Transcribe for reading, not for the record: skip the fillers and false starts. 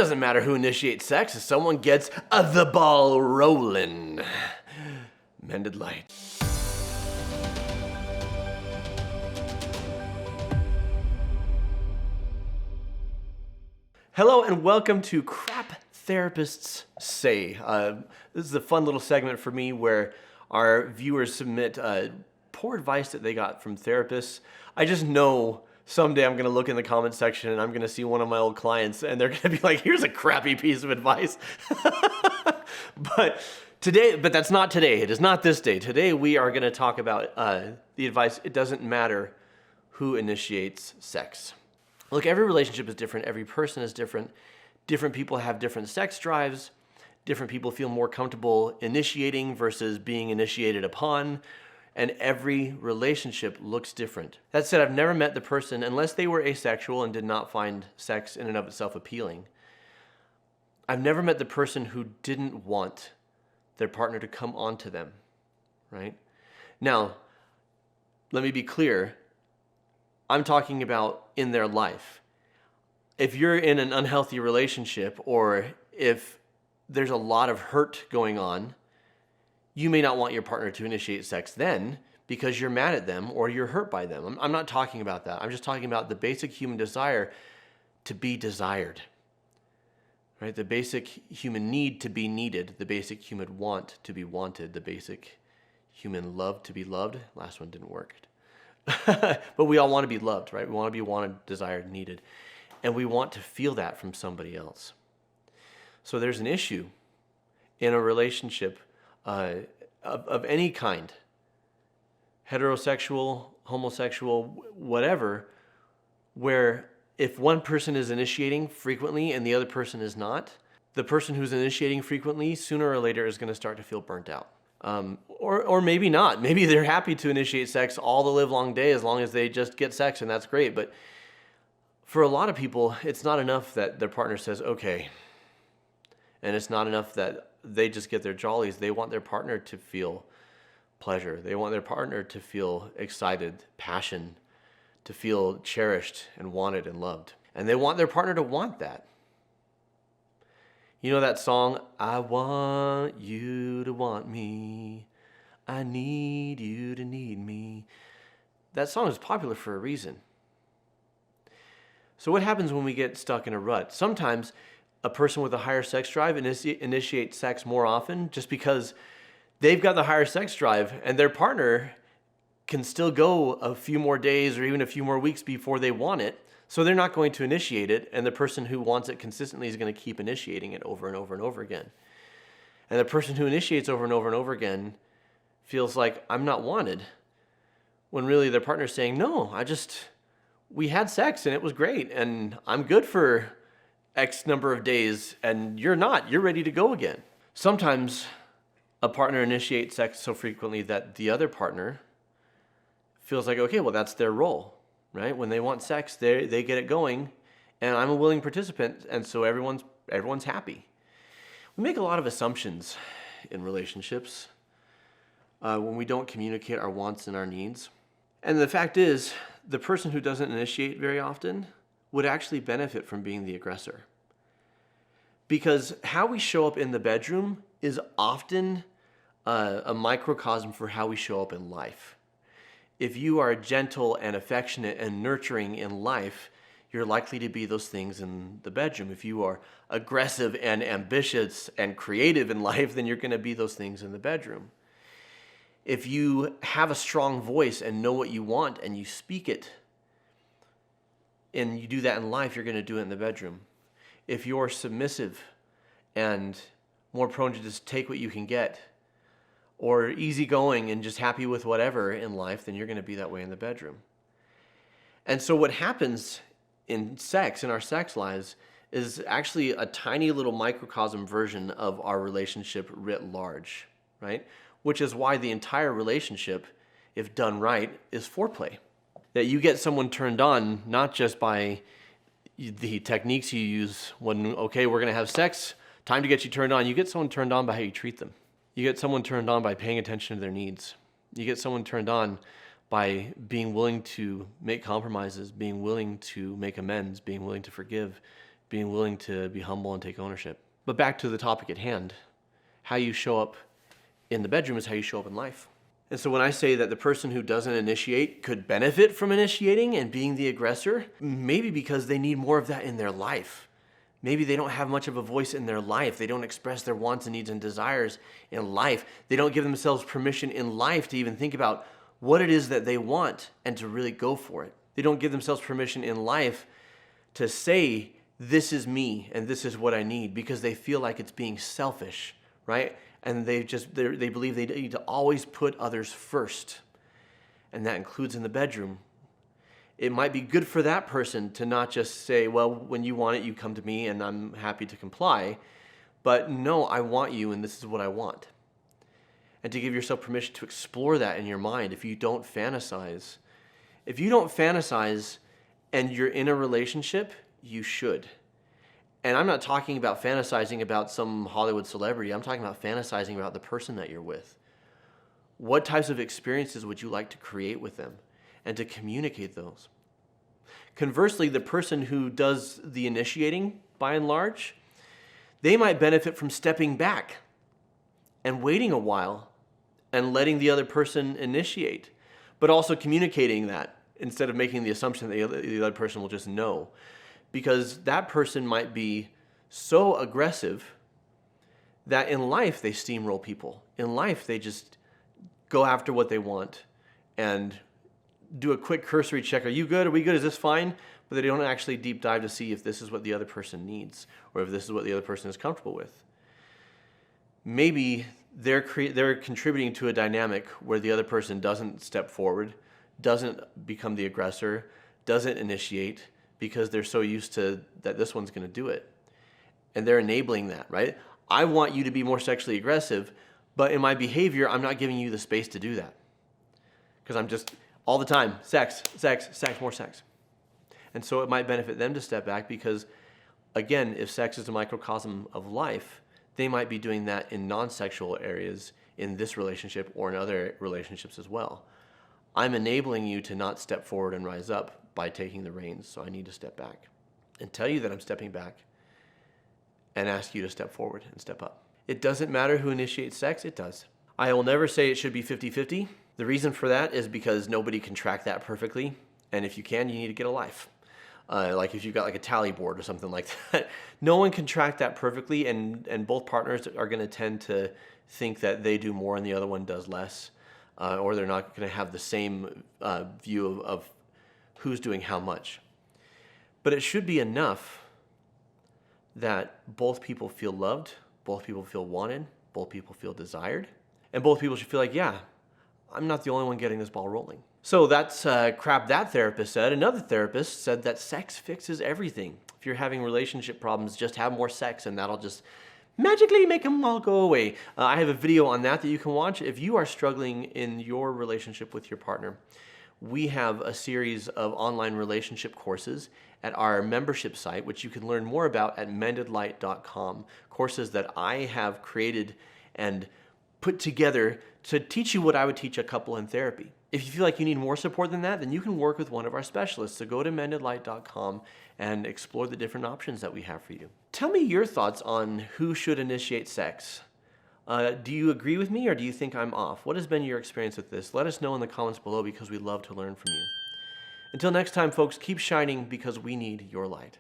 doesn't matter who initiates sex if someone gets the ball rolling. Mended Light. Hello and welcome to Crap Therapists Say. This is a fun little segment for me where our viewers submit poor advice that they got from therapists. I just know someday I'm going to look in the comment section and I'm going to see one of my old clients and they're going to be like, here's a crappy piece of advice. But that's not today. It is not this day. Today we are going to talk about the advice, it doesn't matter who initiates sex. Look, every relationship is different. Every person is different. Different people have different sex drives. Different people feel more comfortable initiating versus being initiated upon. And every relationship looks different. That said, I've never met the person, unless they were asexual and did not find sex in and of itself appealing. I've never met the person who didn't want their partner to come onto them, right? Now, let me be clear. I'm talking about in their life. If you're in an unhealthy relationship or if there's a lot of hurt going on, you may not want your partner to initiate sex then because you're mad at them or you're hurt by them. I'm not talking about that. I'm just talking about the basic human desire to be desired, right? The basic human need to be needed, the basic human want to be wanted, the basic human love to be loved. Last one didn't work. But we all want to be loved, right? We want to be wanted, desired, needed. And we want to feel that from somebody else. So there's an issue in a relationship of any kind, heterosexual, homosexual, whatever, where if one person is initiating frequently and the other person is not, the person who's initiating frequently sooner or later is going to start to feel burnt out. Or maybe not. Maybe they're happy to initiate sex all the livelong day as long as they just get sex, and that's great. But for a lot of people, it's not enough that their partner says, okay. And it's not enough that they just get their jollies. They want their partner to feel pleasure. They want their partner to feel excited, passion, to feel cherished and wanted and loved. And they want their partner to want that. You know that song, I want you to want me. I need you to need me. That song is popular for a reason. So what happens when we get stuck in a rut? Sometimes a person with a higher sex drive initiates sex more often just because they've got the higher sex drive and their partner can still go a few more days or even a few more weeks before they want it. So they're not going to initiate it, and the person who wants it consistently is going to keep initiating it over and over and over again. And the person who initiates over and over and over again feels like, I'm not wanted, when really their partner's saying, no, we had sex and it was great, and I'm good for X number of days, and you're not. You're ready to go again. Sometimes a partner initiates sex so frequently that the other partner feels like, okay, well, that's their role. Right? When they want sex, they get it going, and I'm a willing participant, and so everyone's happy. We make a lot of assumptions in relationships when we don't communicate our wants and our needs. And the fact is, the person who doesn't initiate very often would actually benefit from being the aggressor. Because how we show up in the bedroom is often a microcosm for how we show up in life. If you are gentle and affectionate and nurturing in life, you're likely to be those things in the bedroom. If you are aggressive and ambitious and creative in life, then you're going to be those things in the bedroom. If you have a strong voice and know what you want and you speak it, and you do that in life, you're going to do it in the bedroom. If you're submissive and more prone to just take what you can get, or easygoing and just happy with whatever in life, then you're going to be that way in the bedroom. And so what happens in sex, in our sex lives, is actually a tiny little microcosm version of our relationship writ large, right? Which is why the entire relationship, if done right, is foreplay. That you get someone turned on not just by the techniques you use when, okay, we're going to have sex, time to get you turned on. You get someone turned on by how you treat them. You get someone turned on by paying attention to their needs. You get someone turned on by being willing to make compromises, being willing to make amends, being willing to forgive, being willing to be humble and take ownership. But back to the topic at hand, how you show up in the bedroom is how you show up in life. And so when I say that the person who doesn't initiate could benefit from initiating and being the aggressor, maybe because they need more of that in their life. Maybe they don't have much of a voice in their life. They don't express their wants and needs and desires in life. They don't give themselves permission in life to even think about what it is that they want and to really go for it. They don't give themselves permission in life to say, this is me and this is what I need, because they feel like it's being selfish, right? And they believe they need to always put others first. And that includes in the bedroom. It might be good for that person to not just say, well, when you want it, you come to me and I'm happy to comply. But no, I want you and this is what I want. And to give yourself permission to explore that in your mind if you don't fantasize. If you don't fantasize and you're in a relationship, you should. And I'm not talking about fantasizing about some Hollywood celebrity. I'm talking about fantasizing about the person that you're with. What types of experiences would you like to create with them and to communicate those? Conversely, the person who does the initiating, by and large, they might benefit from stepping back and waiting a while and letting the other person initiate, but also communicating that instead of making the assumption that the other person will just know. Because that person might be so aggressive that in life they steamroll people. In life they just go after what they want and do a quick cursory check. Are you good? Are we good? Is this fine? But they don't actually deep dive to see if this is what the other person needs or if this is what the other person is comfortable with. Maybe they're contributing to a dynamic where the other person doesn't step forward, doesn't become the aggressor, doesn't initiate, because they're so used to that this one's going to do it. And they're enabling that, right? I want you to be more sexually aggressive, but in my behavior, I'm not giving you the space to do that. Because I'm just, all the time, sex, sex, sex, more sex. And so it might benefit them to step back because, again, if sex is a microcosm of life, they might be doing that in non-sexual areas in this relationship or in other relationships as well. I'm enabling you to not step forward and rise up by taking the reins, so I need to step back and tell you that I'm stepping back and ask you to step forward and step up. It doesn't matter who initiates sex, it does. I will never say it should be 50-50. The reason for that is because nobody can track that perfectly, and if you can, you need to get a life. Like if you've got like a tally board or something like that. No one can track that perfectly, and both partners are going to tend to think that they do more and the other one does less, or they're not going to have the same view of who's doing how much. But it should be enough that both people feel loved, both people feel wanted, both people feel desired, and both people should feel like, yeah, I'm not the only one getting this ball rolling. So that's crap that therapist said. Another therapist said that sex fixes everything. If you're having relationship problems, just have more sex and that'll just magically make them all go away. I have a video on that you can watch. If you are struggling in your relationship with your partner, we have a series of online relationship courses at our membership site, which you can learn more about at mendedlight.com. Courses that I have created and put together to teach you what I would teach a couple in therapy. If you feel like you need more support than that, then you can work with one of our specialists. So go to mendedlight.com and explore the different options that we have for you. Tell me your thoughts on who should initiate sex. Do you agree with me or do you think I'm off? What has been your experience with this? Let us know in the comments below because we'd love to learn from you. Until next time, folks, keep shining because we need your light.